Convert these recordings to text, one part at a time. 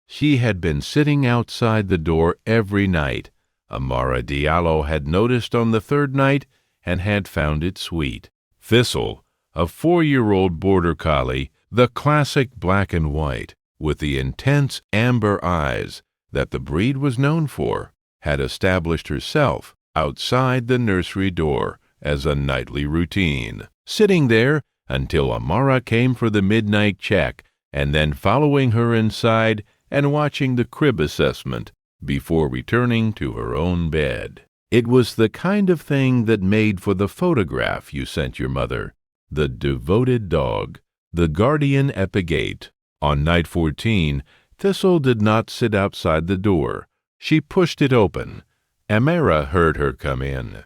She had been sitting outside the door every night. Amara Diallo had noticed on the third night and had found it sweet. Thistle, a 4-year-old Border Collie, the classic black and white, with the intense amber eyes that the breed was known for, had established herself outside the nursery door as a nightly routine, sitting there until Amara came for the midnight check, and then following her inside and watching the crib assessment before returning to her own bed. It was the kind of thing that made for the photograph you sent your mother, the devoted dog, the guardian epigate. On night 14, Thistle did not sit outside the door. She pushed it open. Amara heard her come in.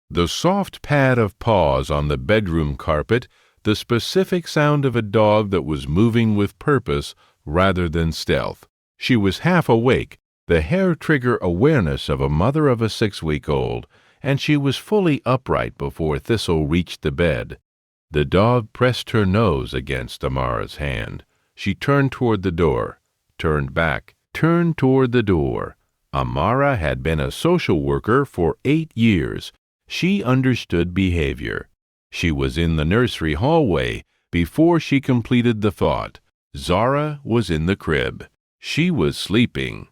The soft pad of paws on the bedroom carpet, the specific sound of a dog that was moving with purpose rather than stealth. She was half awake, the hair-trigger awareness of a mother of a 6-week-old, and she was fully upright before Thistle reached the bed. The dog pressed her nose against Amara's hand. She turned toward the door, turned back, turned toward the door. Amara had been a social worker for 8 years. She understood behavior. She was in the nursery hallway before she completed the thought. Zara was in the crib. She was sleeping.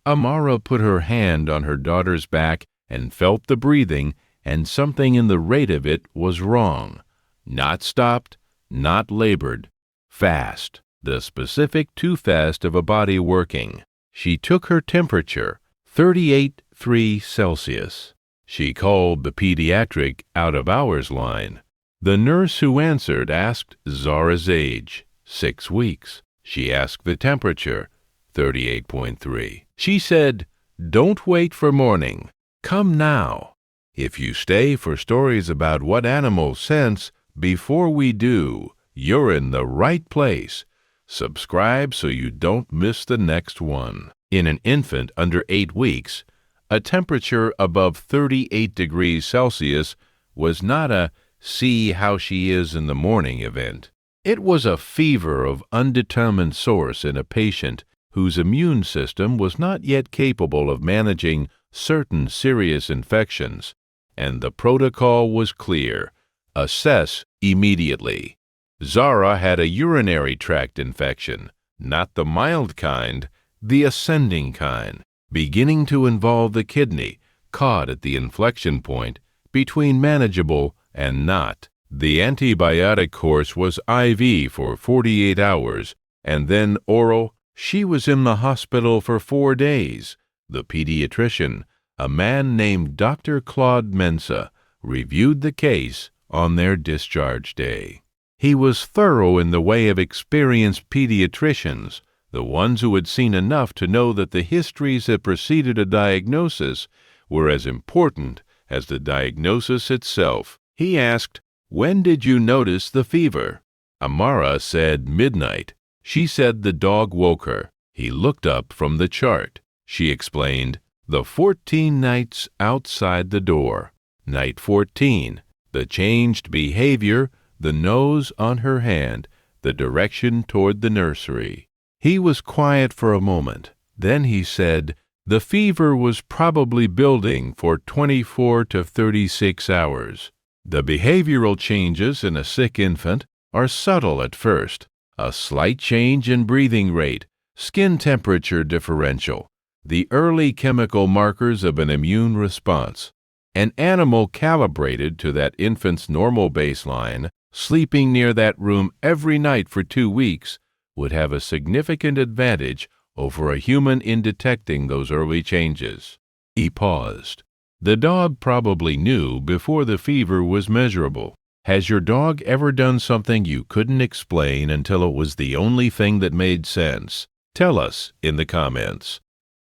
Amara put her hand on her daughter's back and felt the breathing, and something in the rate of it was wrong. Not stopped, not labored. Fast, the specific too fast of a body working. She took her temperature, 38.3 Celsius. She called the pediatric out-of-hours line. The nurse who answered asked Zara's age, 6 weeks. She asked the temperature, 38.3. She said, "Don't wait for morning. Come now. If you stay for stories about what animals sense before we do, you're in the right place. Subscribe so you don't miss the next one." In an infant under 8 weeks, a temperature above 38 degrees Celsius was not a see how she is in the morning event. It was a fever of undetermined source in a patient whose immune system was not yet capable of managing certain serious infections, and the protocol was clear: assess immediately. Zara had a urinary tract infection, not the mild kind, the ascending kind, beginning to involve the kidney, caught at the inflection point between manageable and not. The antibiotic course was IV for 48 hours, and then oral. She was in the hospital for 4 days. The pediatrician, a man named Dr. Claude Mensa, reviewed the case on their discharge day. He was thorough in the way of experienced pediatricians, the ones who had seen enough to know that the histories that preceded a diagnosis were as important as the diagnosis itself. He asked, "When did you notice the fever?" Amara said midnight. She said the dog woke her. He looked up from the chart. She explained, the 14 nights outside the door. Night 14, the changed behavior, the nose on her hand, the direction toward the nursery. He was quiet for a moment. Then he said, the fever was probably building for 24 to 36 hours. The behavioral changes in a sick infant are subtle at first. A slight change in breathing rate, skin temperature differential, the early chemical markers of an immune response. An animal calibrated to that infant's normal baseline, sleeping near that room every night for 2 weeks, would have a significant advantage over a human in detecting those early changes. He paused. The dog probably knew before the fever was measurable. Has your dog ever done something you couldn't explain until it was the only thing that made sense? Tell us in the comments.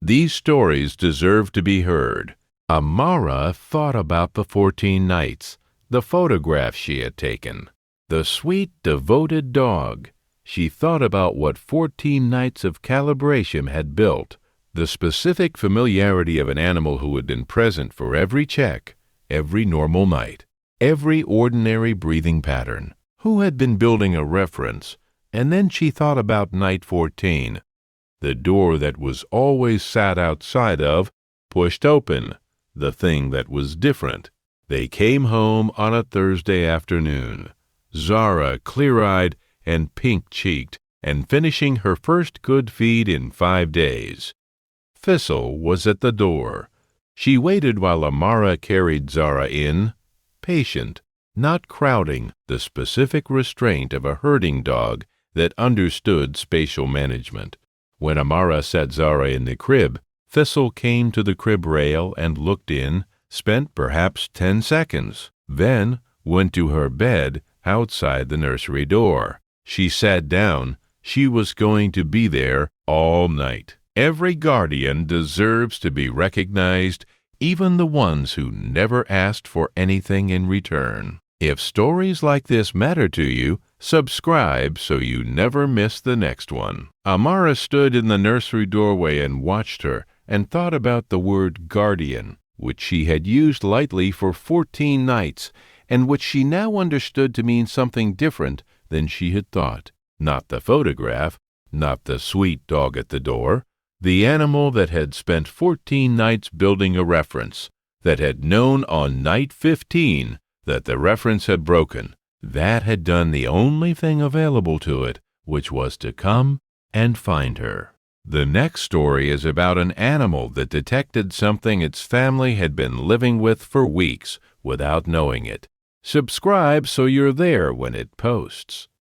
These stories deserve to be heard. Amara thought about the 14 nights, the photographs she had taken, the sweet, devoted dog. She thought about what 14 nights of calibration had built, the specific familiarity of an animal who had been present for every check, every normal night, every ordinary breathing pattern, who had been building a reference. And then she thought about night 14, The door that was always sat outside of pushed open, the thing that was different. They came home on a Thursday afternoon, Zara clear-eyed and pink-cheeked, and finishing her first good feed in 5 days. Thistle was at the door. She waited while Amara carried Zara in, patient, not crowding, the specific restraint of a herding dog that understood spatial management. When Amara set Zara in the crib, Thistle came to the crib rail and looked in, spent perhaps 10 seconds, then went to her bed outside the nursery door. She sat down. She was going to be there all night. Every guardian deserves to be recognized, even the ones who never asked for anything in return. If stories like this matter to you, subscribe so you never miss the next one. Amara stood in the nursery doorway and watched her and thought about the word guardian, which she had used lightly for 14 nights and which she now understood to mean something different than she had thought. Not the photograph, not the sweet dog at the door, the animal that had spent 14 nights building a reference, that had known on night 15 that the reference had broken, that had done the only thing available to it, which was to come and find her. The next story is about an animal that detected something its family had been living with for weeks without knowing it. Subscribe so you're there when it posts.